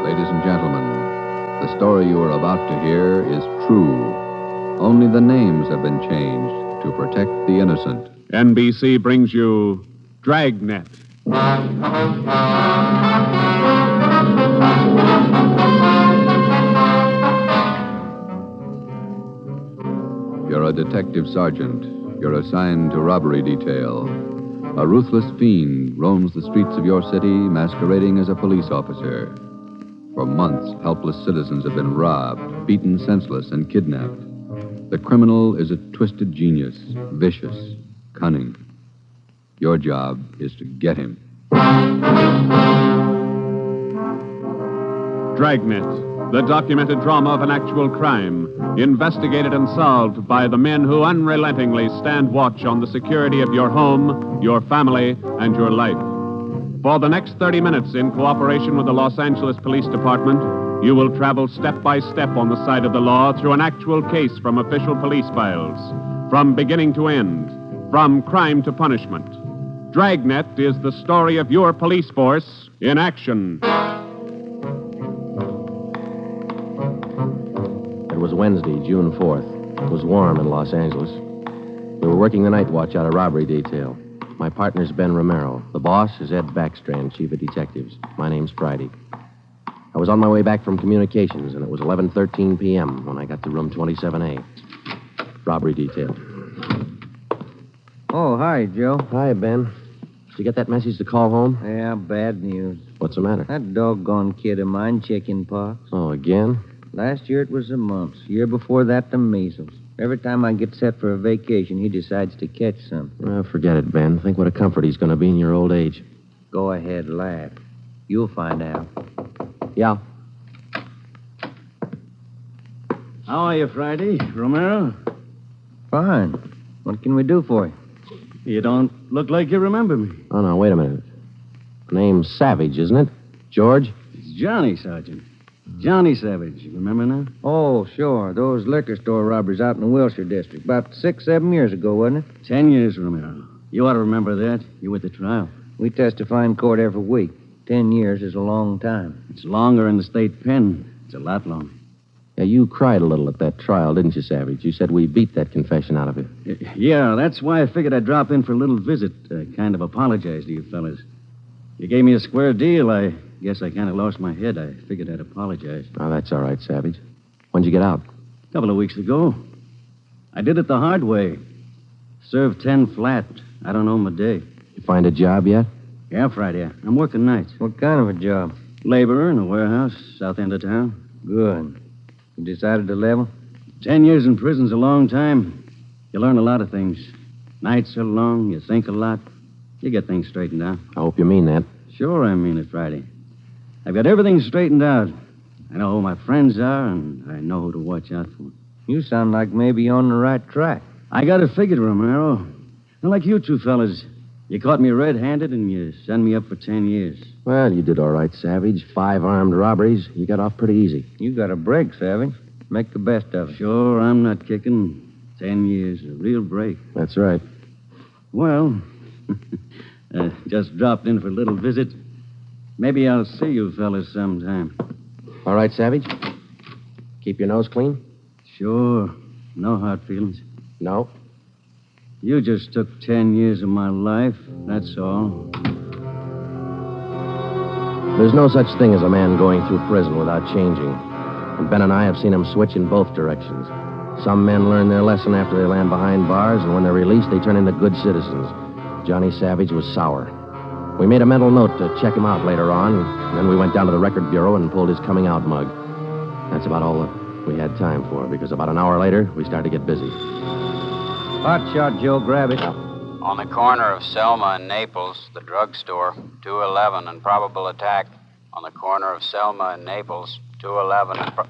Ladies and gentlemen, the story you are about to hear is true. Only the names have been changed to protect the innocent. NBC brings you Dragnet. You're a detective sergeant. You're assigned to robbery detail. A ruthless fiend roams the streets of your city, masquerading as a police officer. For months, helpless citizens have been robbed, beaten senseless, and kidnapped. The criminal is a twisted genius, vicious, cunning. Your job is to get him. Dragnet, the documented drama of an actual crime, investigated and solved by the men who unrelentingly stand watch on the security of your home, your family, and your life. For the next 30 minutes, in cooperation with the Los Angeles Police Department, you will travel step by step on the side of the law through an actual case from official police files, from beginning to end, from crime to punishment. Dragnet is the story of your police force in action. It was Wednesday, June 4th. It was warm in Los Angeles. We were working the night watch out of robbery detail. My partner's Ben Romero. The boss is Ed Backstrand, chief of detectives. My name's Friday. I was on my way back from communications, and it was 11:13 p.m. when I got to room 27A. Robbery detail. Oh, hi, Joe. Hi, Ben. Did you get that message to call home? Yeah, bad news. What's the matter? That doggone kid of mine, chicken pox. Oh, again? Last year it was the mumps. Year before that, the measles. Every time I get set for a vacation, he decides to catch some. Well, forget it, Ben. Think what a comfort he's going to be in your old age. Go ahead, laugh. You'll find out. Yeah. How are you, Friday? Romero? Fine. What can we do for you? You don't look like you remember me. Oh, no, wait a minute. Name's Savage, isn't it? George? It's Johnny, Sergeant. Johnny Savage. You remember now? Oh, sure. Those liquor store robberies out in the Wilshire district. About 6-7 years ago, wasn't it? 10 years, Romero. You ought to remember that. You were at the trial. We testify in court every week. 10 years is a long time. It's longer in the state pen. It's a lot longer. Yeah, you cried a little at that trial, didn't you, Savage? You said we beat that confession out of you. Yeah, that's why I figured I'd drop in for a little visit. Kind of apologize to you fellas. You gave me a square deal. I guess I kind of lost my head. I figured I'd apologize. Oh, that's all right, Savage. When'd you get out? A couple of weeks ago. I did it the hard way. Served 10 flat. I don't know my day. You find a job yet? Yeah, Friday. I'm working nights. What kind of a job? Laborer in a warehouse, south end of town. Good. You decided to level? 10 years in prison's a long time. You learn a lot of things. Nights are long, you think a lot. You get things straightened out. I hope you mean that. Sure I mean it, Friday. I've got everything straightened out. I know who my friends are, and I know who to watch out for. You sound like maybe you're on the right track. I got it figured, Romero. Not like you two fellas. You caught me red-handed, and you sent me up for 10 years. Well, you did all right, Savage. 5 armed robberies. You got off pretty easy. You got a break, Savage. Make the best of it. Sure, I'm not kicking. 10 years, a real break. That's right. Well, just dropped in for a little visit. Maybe I'll see you fellas sometime. All right, Savage? Keep your nose clean? Sure. No hard feelings. No. You just took 10 years of my life, that's all. There's no such thing as a man going through prison without changing. And Ben and I have seen him switch in both directions. Some men learn their lesson after they land behind bars, and when they're released, they turn into good citizens. Johnny Savage was sour. We made a mental note to check him out later on, and then we went down to the record bureau and pulled his coming out mug. That's about all that we had time for, because about an hour later, we started to get busy. Hot shot, Joe. Grab it. On the corner of Selma and Naples, the drugstore, 211 and probable attack. On the corner of Selma and Naples, 211 and...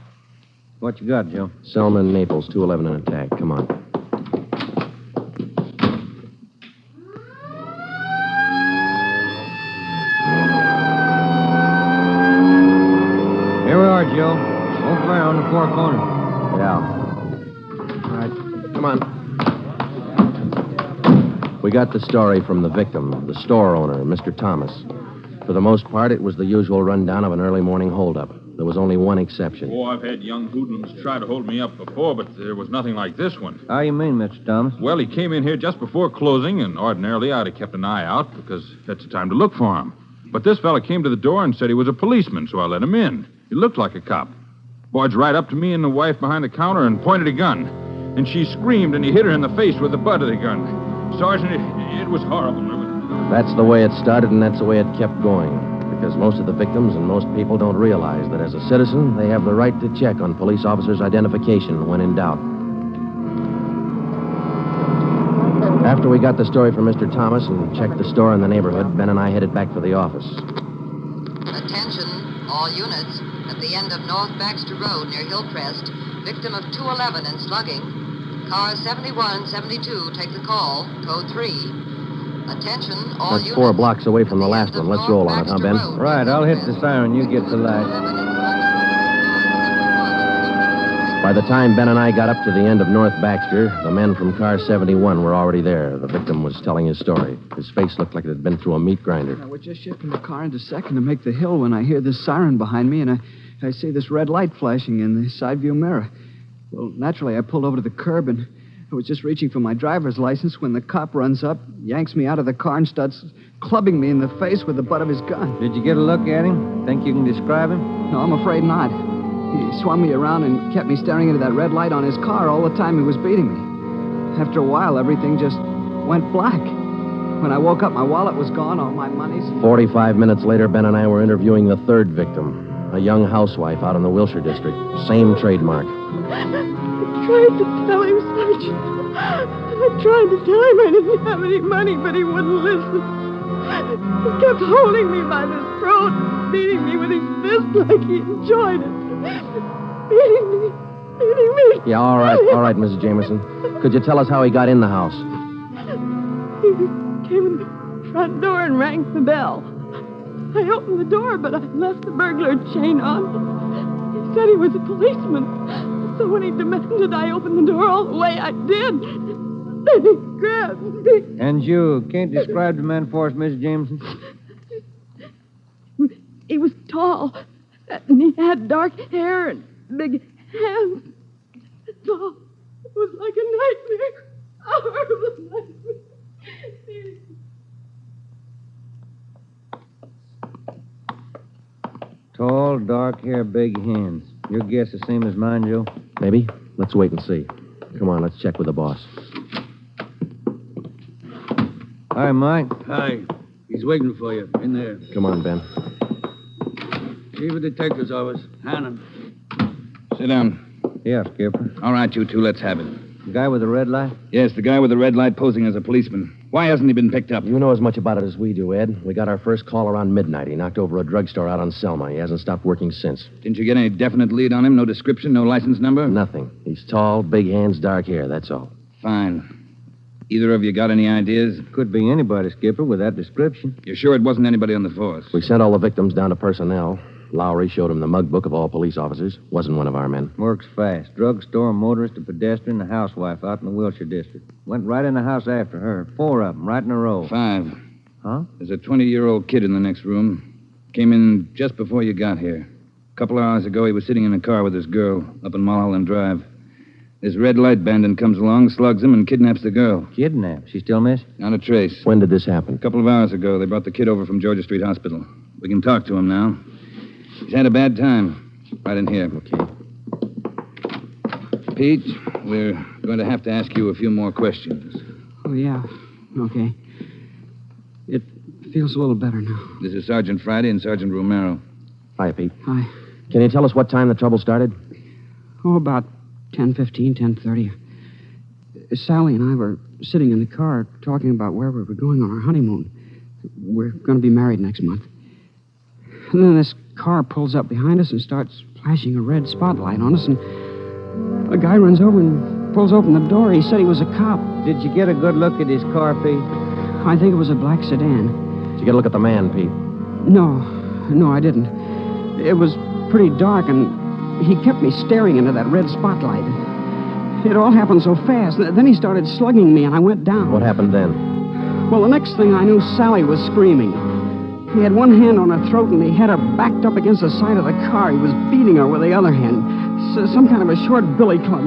What you got, Joe? Selma and Naples, 211 and attack. Come on. Here we are, Joe. Over there on the far corner. Yeah. All right. Come on. We We got the story from the victim, the store owner, Mr. Thomas. For the most part, it was the usual rundown of an early morning holdup. There was only one exception. Oh, I've had young hoodlums try to hold me up before, but there was nothing like this one. How you mean, Mr. Thomas? Well, he came in here just before closing, and ordinarily I'd have kept an eye out because that's the time to look for him. But this fella came to the door and said he was a policeman, so I let him in. He looked like a cop. Barged right up to me and the wife behind the counter and pointed a gun. And she screamed, and he hit her in the face with the butt of the gun. Sergeant, it was horrible. That's the way it started, and that's the way it kept going. Because most of the victims and most people don't realize that as a citizen, they have the right to check on police officers' identification when in doubt. After we got the story from Mr. Thomas and checked the store in the neighborhood, Ben and I headed back for the office. Attention, all units. At the end of North Baxter Road near Hillcrest, victim of 211 and slugging. Cars 71 and 72, take the call. Code 3. Attention, all That's units. 4 blocks away from the last one. Let's roll on it, huh, Ben? Right, I'll hit the siren. You get the light. By the time Ben and I got up to the end of North Baxter, the men from car 71 were already there. The victim was telling his story. His face looked like it had been through a meat grinder. We're just shifting the car into second to make the hill when I hear this siren behind me, and I see this red light flashing in the side view mirror. Well, naturally, I pulled over to the curb, and I was just reaching for my driver's license when the cop runs up, yanks me out of the car, and starts clubbing me in the face with the butt of his gun. Did you get a look at him? Think you can describe him? No, I'm afraid not. He swung me around and kept me staring into that red light on his car all the time he was beating me. After a while, everything just went black. When I woke up, my wallet was gone, all my money's... 45 minutes later, Ben and I were interviewing the third victim, a young housewife out in the Wilshire district. Same trademark. I tried to tell him, Sergeant. I tried to tell him I didn't have any money, but he wouldn't listen. He kept holding me by the throat, beating me with his fist like he enjoyed it. Beating me. Yeah, all right, Mrs. Jameson. Could you tell us how he got in the house? He came in the front door and rang the bell. I opened the door, but I left the burglar chain on. He said he was a policeman. So when he demanded I open the door all the way, I did. Then he grabbed me. And you can't describe the man for us, Miss Jameson? He was tall, and he had dark hair and big hands. That's all. It was like a nightmare. A horrible nightmare. Tall, dark hair, big hands. Your guess the same as mine, Joe? Maybe. Let's wait and see. Come on, let's check with the boss. Hi, Mike. Hi. He's waiting for you. In there. Come on, Ben. Chief of Detectives Office. Hannon. Sit down. Yeah, Skipper. All right, you two, let's have it. The guy with the red light? Yes, the guy with the red light posing as a policeman. Why hasn't he been picked up? You know as much about it as we do, Ed. We got our first call around midnight. He knocked over a drugstore out on Selma. He hasn't stopped working since. Didn't you get any definite lead on him? No description, no license number? Nothing. He's tall, big hands, dark hair, that's all. Fine. Either of you got any ideas? Could be anybody, Skipper, with that description. You're sure it wasn't anybody on the force? We sent all the victims down to personnel. Lowry showed him the mug book of all police officers. Wasn't one of our men. Works fast. Drugstore, motorist, a pedestrian, a housewife out in the Wilshire district. Went right in the house after her. 4 of them, right in a row. 5. Huh? There's a 20-year-old kid in the next room. Came in just before you got here. A couple of hours ago, he was sitting in a car with his girl up in Mulholland Drive. This red light bandit comes along, slugs him, and kidnaps the girl. Kidnapped? She still missing? Not a trace. When did this happen? A couple of hours ago. They brought the kid over from Georgia Street Hospital. We can talk to him now. He's had a bad time. Right in here. Okay. Pete, we're going to have to ask you a few more questions. Oh, yeah. Okay. It feels a little better now. This is Sergeant Friday and Sergeant Romero. Hi, Pete. Hi. Can you tell us what time the trouble started? Oh, about 10:15, 10:30. Sally and I were sitting in the car talking about where we were going on our honeymoon. We're going to be married next month. And then this car pulls up behind us and starts flashing a red spotlight on us, and a guy runs over and pulls open the door. He said he was a cop. Did you get a good look at his car, Pete? I think it was a black sedan. Did you get a look at the man, Pete? No, I didn't. It was pretty dark, and he kept me staring into that red spotlight. It all happened so fast. Then he started slugging me, and I went down. What happened then? Well, the next thing I knew, Sally was screaming. He had one hand on her throat, and he had her backed up against the side of the car. He was beating her with the other hand. Some kind of a short billy club.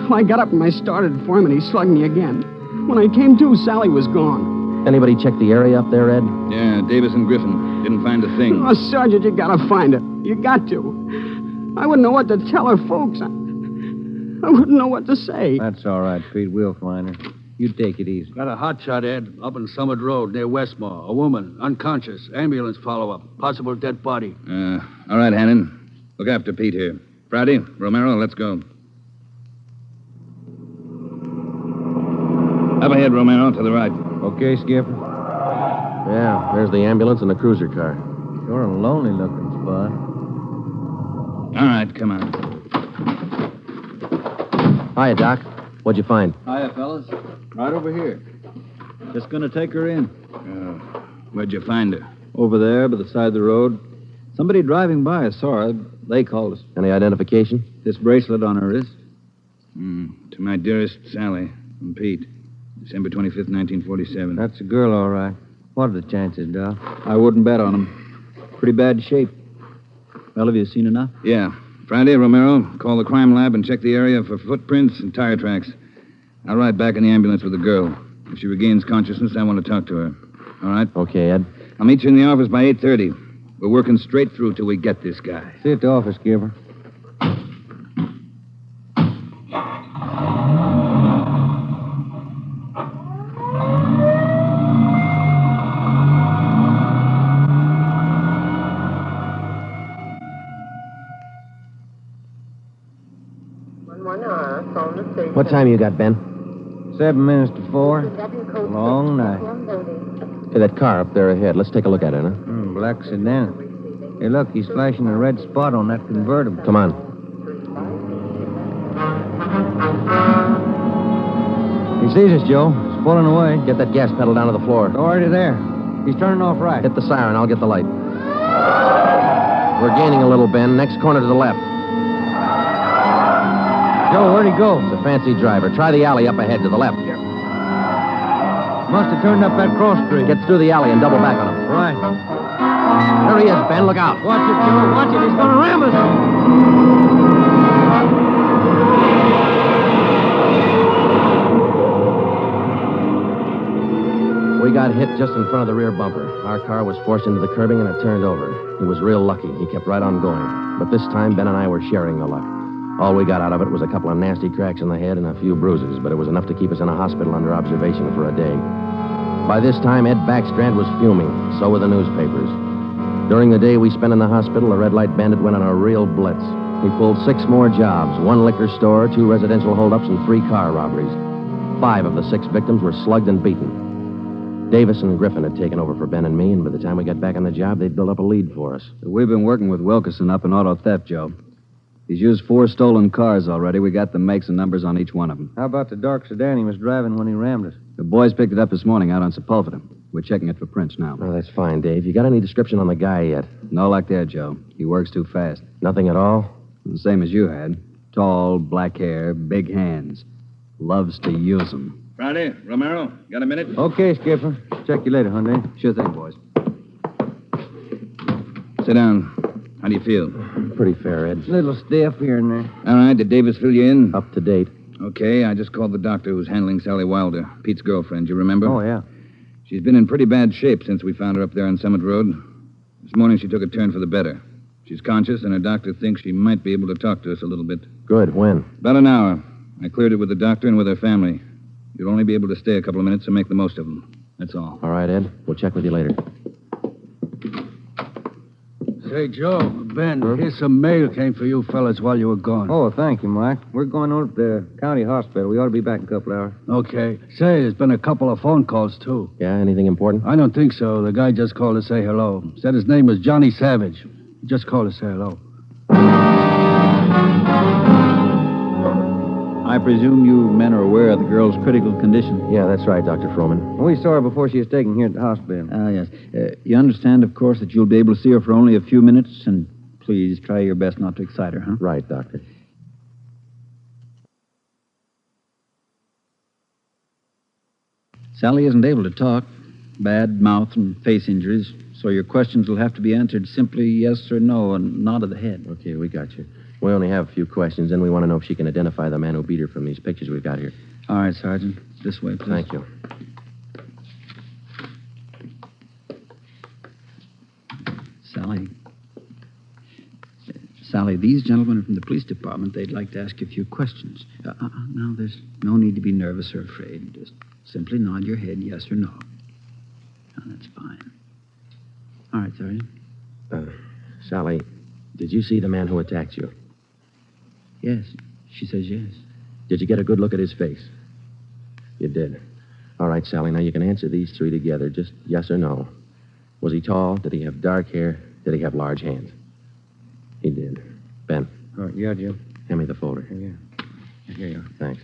Well, I got up and I started for him, and he slugged me again. When I came to, Sally was gone. Anybody check the area up there, Ed? Yeah, Davis and Griffin. Didn't find a thing. Oh, Sergeant, you gotta find her. You got to. I wouldn't know what to tell her folks. I wouldn't know what to say. That's all right, Pete. We'll find her. You take it easy. Got a hot shot, Ed, up on Summit Road near Westmore. A woman, unconscious. Ambulance follow-up. Possible dead body. All right, Hannon. Look after Pete here. Friday, Romero, let's go. Up ahead, Romero, to the right. Okay, Skipper? Yeah, there's the ambulance and the cruiser car. Sure a lonely-looking spot. All right, come on. Hiya, Doc. What'd you find? Hiya, fellas. Right over here. Just gonna take her in. Where'd you find her? Over there, by the side of the road. Somebody driving by saw her. They called us. Any identification? This bracelet on her wrist. To my dearest Sally from Pete. December 25th, 1947. That's a girl, all right. What are the chances, Doc? I wouldn't bet on them. Pretty bad shape. Well, have you seen enough? Yeah. Friday, Romero, call the crime lab and check the area for footprints and tire tracks. I'll ride back in the ambulance with the girl. If she regains consciousness, I want to talk to her. All right? Okay, Ed. I'll meet you in the office by 8:30. We're working straight through till we get this guy. See you at the office, Skipper. What time you got, Ben? 7 minutes to 4. Long night. Hey, that car up there ahead. Let's take a look at it, huh? Black sedan. Hey, look, he's flashing a red spot on that convertible. Come on. He sees us, Joe. He's pulling away. Get that gas pedal down to the floor. Already there. He's turning off right. Hit the siren. I'll get the light. We're gaining a little, Ben. Next corner to the left. Joe, where'd he go? It's a fancy driver. Try the alley up ahead to the left here. Must have turned up that cross street. Get through the alley and double back on him. Right. There he is, Ben. Look out. Watch it, Joe. Watch it. He's going to ram us. We got hit just in front of the rear bumper. Our car was forced into the curbing and it turned over. He was real lucky. He kept right on going. But this time, Ben and I were sharing the luck. All we got out of it was a couple of nasty cracks in the head and a few bruises, but it was enough to keep us in a hospital under observation for a day. By this time, Ed Backstrand was fuming. So were the newspapers. During the day we spent in the hospital, the red light bandit went on a real blitz. He pulled 6 more jobs, 1 liquor store, 2 residential holdups, and 3 car robberies. 5 of the 6 victims were slugged and beaten. Davis and Griffin had taken over for Ben and me, and by the time we got back on the job, they'd built up a lead for us. We've been working with Wilkerson up in auto theft, Joe. He's used 4 stolen cars already. We got the makes and numbers on each one of them. How about the dark sedan he was driving when he rammed us? The boys picked it up this morning out on Sepulveda. We're checking it for prints now. Oh, that's fine, Dave. You got any description on the guy yet? No luck there, Joe. He works too fast. Nothing at all? The same as you had. Tall, black hair, big hands. Loves to use them. Friday, Romero, got a minute? Okay, Skipper. Check you later, Hyundai. Sure thing, boys. Sit down. How do you feel? Pretty fair, Ed. Little stiff here and there. All right, did Davis fill you in? Up to date. Okay, I just called the doctor who's handling Sally Wilder, Pete's girlfriend, you remember? Oh, yeah. She's been in pretty bad shape since we found her up there on Summit Road. This morning she took a turn for the better. She's conscious, and her doctor thinks she might be able to talk to us a little bit. Good. When? About an hour. I cleared it with the doctor and with her family. You'll only be able to stay a couple of minutes, so make the most of them. That's all. All right, Ed. We'll check with you later. Say, Joe, Ben, here's some mail came for you fellas while you were gone. Oh, thank you, Mike. We're going over to the county hospital. We ought to be back in a couple hours. Okay. Say, there's been a couple of phone calls, too. Yeah, anything important? I don't think so. The guy just called to say hello. Said his name was Johnny Savage. He just called to say hello. I presume you men are aware of the girl's critical condition. Yeah, that's right, Dr. Froman. We saw her before she was taken here at the hospital. Yes. You understand, of course, that you'll be able to see her for only a few minutes, and please try your best not to excite her, huh? Right, Doctor. Sally isn't able to talk. Bad mouth and face injuries, so your questions will have to be answered simply yes or no and nod of the head. Okay, we got you. We only have a few questions, and we want to know if she can identify the man who beat her from these pictures we've got here. All right, Sergeant. This way, please. Thank you. Sally, these gentlemen are from the police department. They'd like to ask you a few questions. Now, there's no need to be nervous or afraid. Just simply nod your head yes or no. Oh, that's fine. All right, Sergeant. Sally, did you see the man who attacked you? Yes. She says yes. Did you get a good look at his face? You did. All right, Sally, now you can answer these three together, just yes or no. Was he tall? Did he have dark hair? Did he have large hands? He did. Ben. All right, yeah, Jim. Hand me the folder. Yeah. Here you are. Thanks.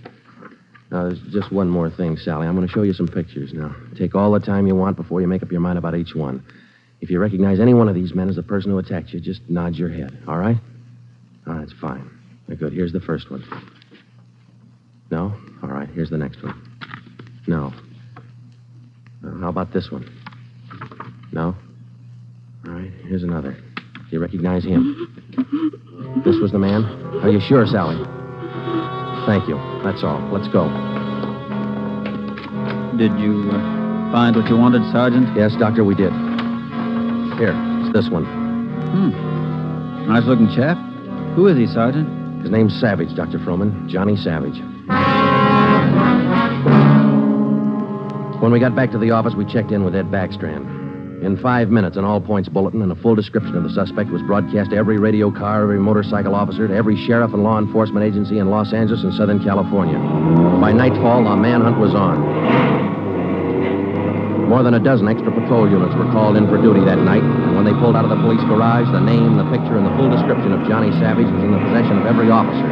Now, there's just one more thing, Sally. I'm going to show you some pictures now. Take all the time you want before you make up your mind about each one. If you recognize any one of these men as the person who attacked you, just nod your head, all right? All right, that's fine. Good. Here's the first one. No? All right, here's the next one. No. How about this one? No? All right, here's another. Do you recognize him? This was the man? Are you sure, Sally? Thank you. That's all. Let's go. Did you find what you wanted, Sergeant? Yes, Doctor, we did. Here, it's this one. Nice-looking chap. Who is he, Sergeant? His name's Savage, Dr. Froman. Johnny Savage. When we got back to the office, we checked in with Ed Backstrand. In 5 minutes, an all-points bulletin and a full description of the suspect was broadcast to every radio car, every motorcycle officer, to every sheriff and law enforcement agency in Los Angeles and Southern California. By nightfall, the manhunt was on. More than a dozen extra patrol units were called in for duty that night, and when they pulled out of the police garage, the name, the picture, and the full description of Johnny Savage was in the possession of every officer.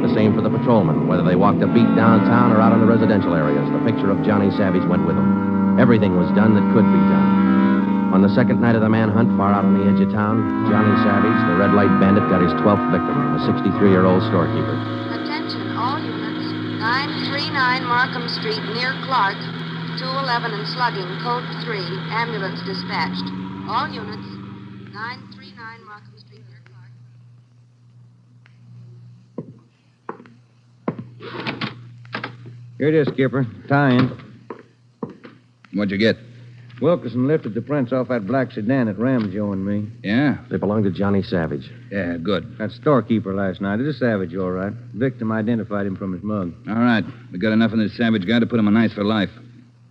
The same for the patrolmen, whether they walked a beat downtown or out in the residential areas. The picture of Johnny Savage went with them. Everything was done that could be done. On the second night of the manhunt, far out on the edge of town, Johnny Savage, the red light bandit, got his 12th victim, a 63-year-old storekeeper. Attention, all units. 939 Markham Street, near Clark. 211 and slugging, code 3, ambulance dispatched. All units, 939 Markham Street, near Clark. Here it is, Skipper. Tie-in. What'd you get? Wilkerson lifted the prints off that black sedan that rammed Joe and me. Yeah? They belonged to Johnny Savage. Yeah, good. That storekeeper last night. It is Savage, all right. Victim identified him from his mug. All right. We got enough of this Savage guy to put him on ice for life.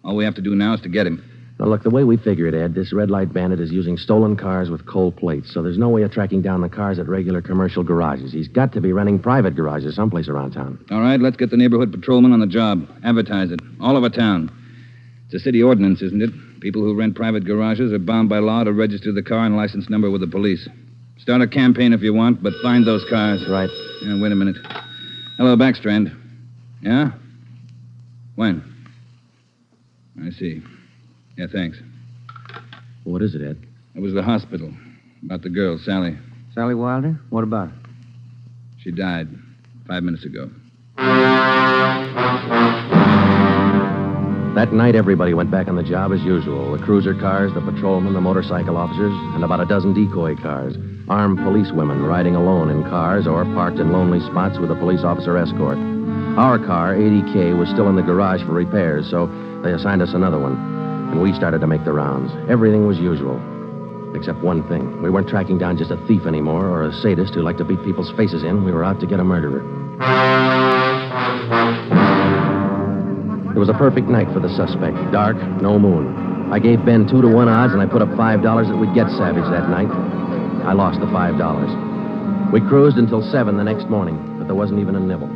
All we have to do now is to get him. Now, look, the way we figure it, Ed, this red light bandit is using stolen cars with cold plates, so there's no way of tracking down the cars at regular commercial garages. He's got to be renting private garages someplace around town. All right, let's get the neighborhood patrolman on the job. Advertise it. All over town. It's a city ordinance, isn't it? People who rent private garages are bound by law to register the car and license number with the police. Start a campaign if you want, but find those cars. Right. Yeah, wait a minute. Hello, Backstrand. Yeah? When? I see. Yeah, thanks. What is it, Ed? It was the hospital. About the girl, Sally. Sally Wilder? What about her? She died 5 minutes ago. That night, everybody went back on the job as usual. The cruiser cars, the patrolmen, the motorcycle officers, and about a dozen decoy cars. Armed policewomen riding alone in cars or parked in lonely spots with a police officer escort. Our car, 80K, was still in the garage for repairs, so they assigned us another one. And we started to make the rounds. Everything was usual. Except one thing. We weren't tracking down just a thief anymore or a sadist who liked to beat people's faces in. We were out to get a murderer. It was a perfect night for the suspect. Dark, no moon. I gave Ben 2-to-1 odds, and I put up $5 that we'd get Savage that night. I lost the $5. We cruised until 7 the next morning, but there wasn't even a nibble.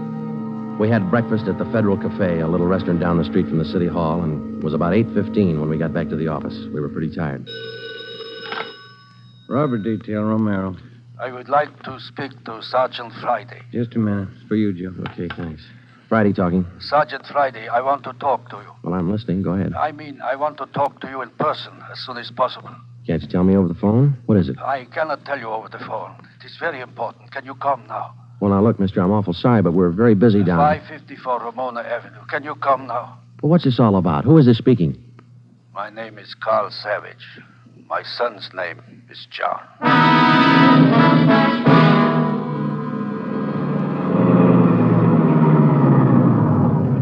We had breakfast at the Federal Cafe, a little restaurant down the street from the city hall, and it was about 8:15 when we got back to the office. We were pretty tired. Robbery detail, Romero. I would like to speak to Sergeant Friday. Just a minute. It's for you, Joe. Okay, thanks. Friday talking. Sergeant Friday, I want to talk to you. Well, I'm listening. Go ahead. I want to talk to you in person as soon as possible. Can't you tell me over the phone? What is it? I cannot tell you over the phone. It is very important. Can you come now? Well, now, look, mister, I'm awful sorry, but we're very busy down 554 Ramona Avenue. Can you come now? Well, what's this all about? Who is this speaking? My name is Carl Savage. My son's name is John.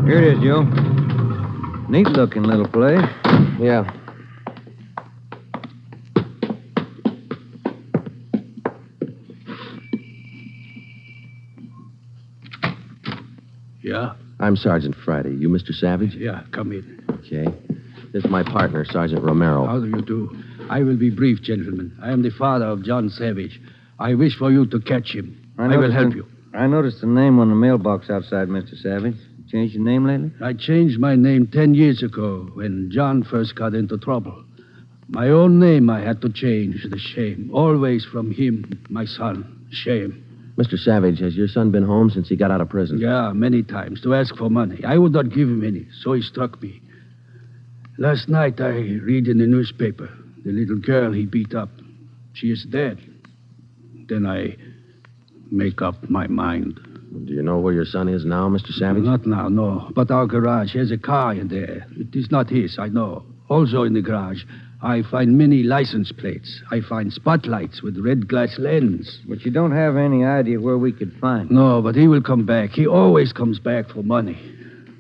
Here it is, Joe. Neat-looking little place. Yeah. Yeah? I'm Sergeant Friday. You Mr. Savage? Yeah, come in. Okay. This is my partner, Sergeant Romero. How do you do? I will be brief, gentlemen. I am the father of John Savage. I wish for you to catch him. I will help you. I noticed the name on the mailbox outside, Mr. Savage. Changed your name lately? I changed my name 10 years ago when John first got into trouble. My own name I had to change. The shame. Always from him, my son. Shame. Mr. Savage, has your son been home since he got out of prison? Yeah, many times to ask for money. I would not give him any, so he struck me. Last night I read in the newspaper the little girl he beat up. She is dead. Then I make up my mind. Do you know where your son is now, Mr. Savage? Not now, no. But our garage has a car in there. It is not his, I know. Also in the garage, I find many license plates. I find spotlights with red glass lens. But you don't have any idea where we could find him. No, but he will come back. He always comes back for money.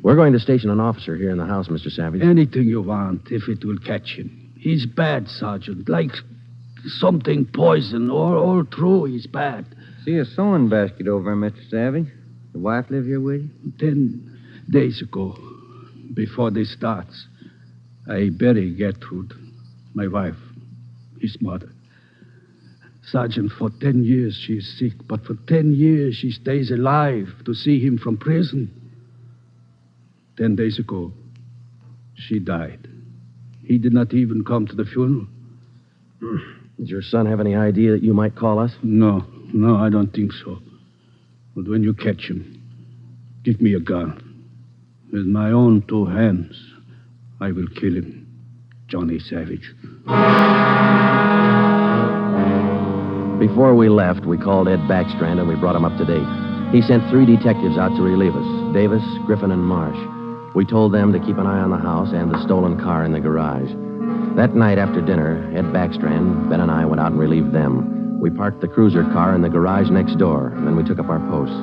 We're going to station an officer here in the house, Mr. Savage. Anything you want, if it will catch him. He's bad, Sergeant. Like something poison. All through, he's bad. See a sewing basket over there, Mr. Savage. The wife live here with you? 10 days ago, before this starts, I bury Gertrude, my wife, his mother. Sergeant, for 10 years she is sick, but for 10 years she stays alive to see him from prison. 10 days ago, she died. He did not even come to the funeral. Does your son have any idea that you might call us? No, I don't think so. But when you catch him, give me a gun. With my own 2 hands, I will kill him. Johnny Savage. Before we left, we called Ed Backstrand and we brought him up to date. He sent 3 detectives out to relieve us, Davis, Griffin, and Marsh. We told them to keep an eye on the house and the stolen car in the garage. That night after dinner, Ed Backstrand, Ben, and I went out and relieved them. We parked the cruiser car in the garage next door, and then we took up our posts.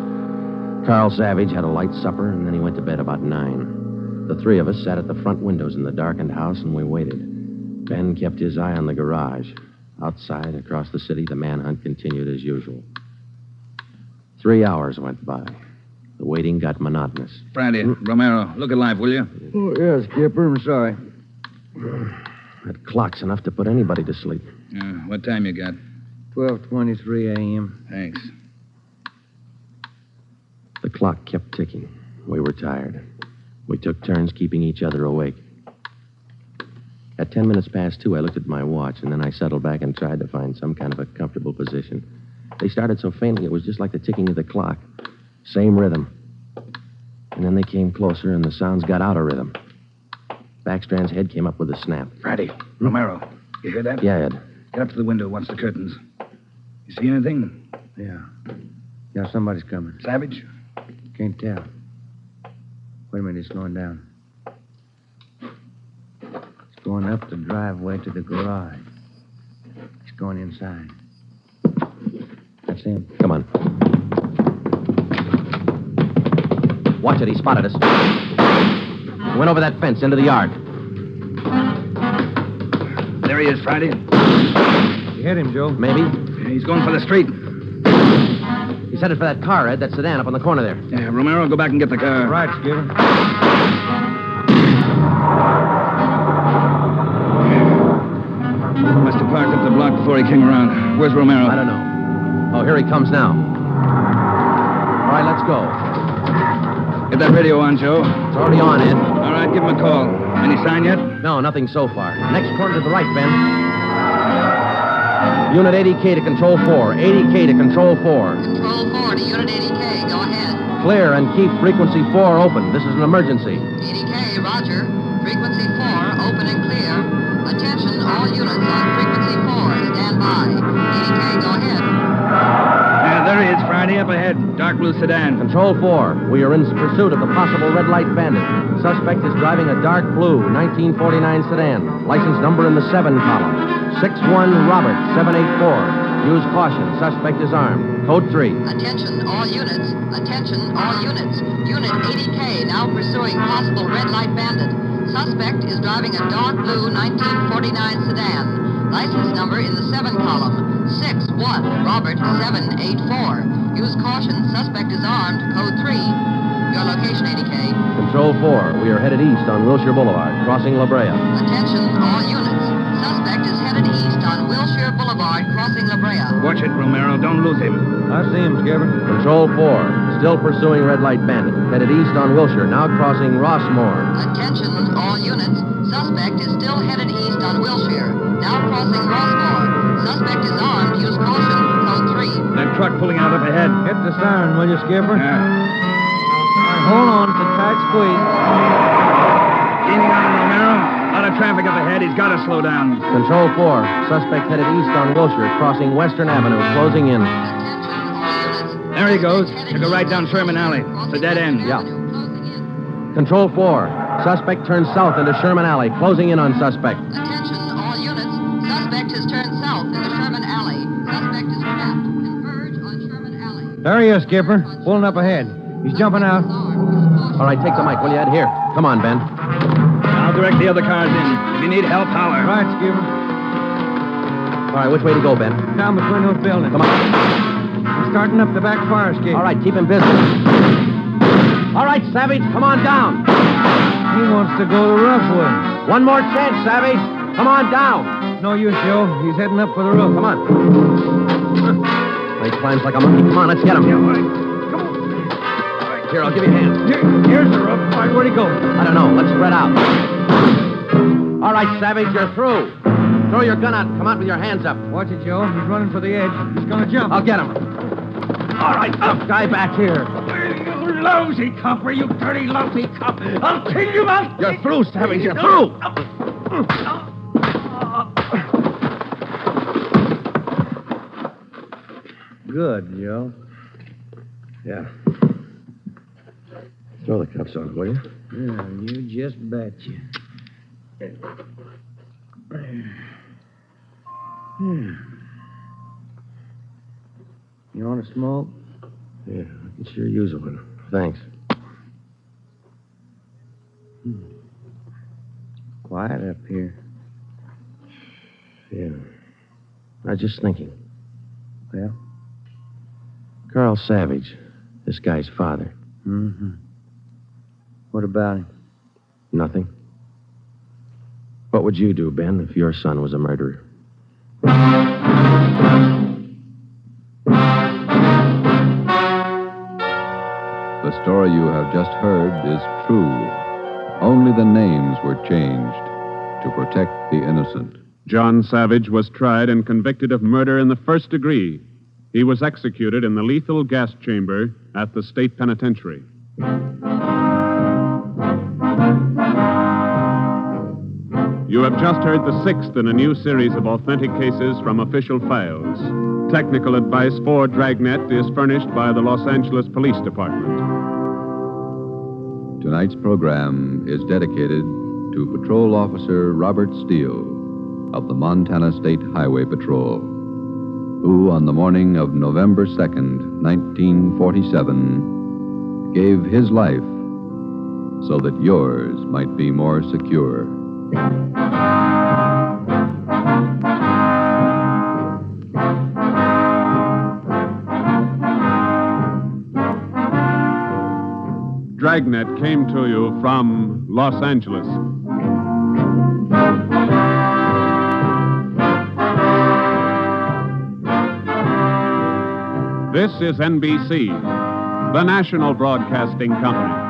Carl Savage had a light supper, and then he went to bed about 9. The 3 of us sat at the front windows in the darkened house, and we waited. Ben kept his eye on the garage. Outside, across the city, the manhunt continued as usual. 3 hours went by. The waiting got monotonous. Friday, Romero, look alive, will you? Oh, yes, Skipper. I'm sorry. That clock's enough to put anybody to sleep. What time you got? 12:23 a.m. Thanks. The clock kept ticking. We were tired. We took turns keeping each other awake. At 10 minutes past 2, I looked at my watch, and then I settled back and tried to find some kind of a comfortable position. They started so faintly, it was just like the ticking of the clock. Same rhythm. And then they came closer, and the sounds got out of rhythm. Backstrand's head came up with a snap. Friday, Romero, you hear that? Yeah, Ed. Get up to the window, watch the curtains. You see anything? Yeah. Yeah, somebody's coming. Savage? Can't tell. Wait a minute, he's slowing down. He's going up the driveway to the garage. He's going inside. That's him. Come on. Watch it, he spotted us. He went over that fence into the yard. There he is, Friday. You hit him, Joe. Maybe. He's going for the street. He's headed for that car, Ed, that sedan up on the corner there. Yeah, Romero, go back and get the car. Right, Skipper. Must have parked up the block before he came around. Where's Romero? I don't know. Oh, here he comes now. All right, let's go. Get that radio on, Joe. It's already on, Ed. All right, give him a call. Any sign yet? No, nothing so far. Next corner to the right, Ben. Unit 80K to Control 4. 80K to Control 4. Control 4 to Unit 80K. Go ahead. Clear and keep frequency 4 open. This is an emergency. 80K, roger. Frequency 4, open and clear. Attention, all units on frequency 4. Stand by. 80K, go ahead. Yeah, there he is, Friday, up ahead. ahead. Dark blue sedan. Control 4, we are in pursuit of the possible red light bandit. Suspect is driving a dark blue 1949 sedan. License number in the 7 column. 61 Robert 784. Use caution. Suspect is armed. Code 3. Attention, all units. Attention, all units. Unit 80K now pursuing possible red light bandit. Suspect is driving a dark blue 1949 sedan. License number in the 7 column. 61 Robert 784. Use caution. Suspect is armed. Code 3. Your location, 80K. Control 4, we are headed east on Wilshire Boulevard, crossing La Brea. Attention, all units. Suspect is headed east on Wilshire Boulevard, crossing La Brea. Watch it, Romero. Don't lose him. I see him, Skipper. Control 4, still pursuing red light bandit. Headed east on Wilshire, now crossing Rossmore. Attention, all units. Suspect is still headed east on Wilshire, now crossing Rossmore. Suspect is armed. Use caution. Code 3. That truck pulling out up ahead. Hit the siren, will you, Skipper? Yeah. Hold on, it's a tight squeeze. Leaning on him, Romero. A lot of traffic up ahead. He's got to slow down. Control 4, suspect headed east on Wilshire, crossing Western Avenue, closing in. There he goes. Took a right down Sherman Alley. It's a dead end. Yeah. Control 4, suspect turns south into Sherman Alley, closing in on suspect. Attention, all units. Suspect has turned south into Sherman Alley. Suspect is trapped. Converge on Sherman Alley. There he is, Skipper. Pulling up ahead. He's jumping out. All right, take the mic, will you, Ed? Here. Come on, Ben. I'll direct the other cars in. If you need help, holler. Right, Skipper. All right, which way to go, Ben? Down between those buildings. Come on. He's starting up the back fire escape. All right, keep him busy. All right, Savage, come on down. He wants to go the rough way. One more chance, Savage. Come on down. No use, Joe. He's heading up for the roof. Come on. He climbs like a monkey. Come on, let's get him. Yeah, all right. Here, I'll give you a hand. Here's the roof. All right, where'd he go? I don't know. Let's spread out. All right, Savage, you're through. Throw your gun out and come out with your hands up. Watch it, Joe. He's running for the edge. He's going to jump. I'll get him. All right, up, guy back here. You lousy copper, you dirty, lousy cop. I'll kill you out. You're through, Savage. You're through. Good, Joe. Yeah. Throw the cuffs on, will you? Yeah, you just betcha. You want to smoke? Yeah, I can sure use one. Thanks. Quiet up here. Yeah. I was just thinking. Well? Carl Savage, this guy's father. Mm-hmm. What about him? Nothing. What would you do, Ben, if your son was a murderer? The story you have just heard is true. Only the names were changed to protect the innocent. John Savage was tried and convicted of murder in the first degree. He was executed in the lethal gas chamber at the state penitentiary. You have just heard the 6th in a new series of authentic cases from official files. Technical advice for Dragnet is furnished by the Los Angeles Police Department. Tonight's program is dedicated to Patrol Officer Robert Steele of the Montana State Highway Patrol, who on the morning of November 2nd, 1947, gave his life so that yours might be more secure. Dragnet came to you from Los Angeles. This is NBC, the national broadcasting company.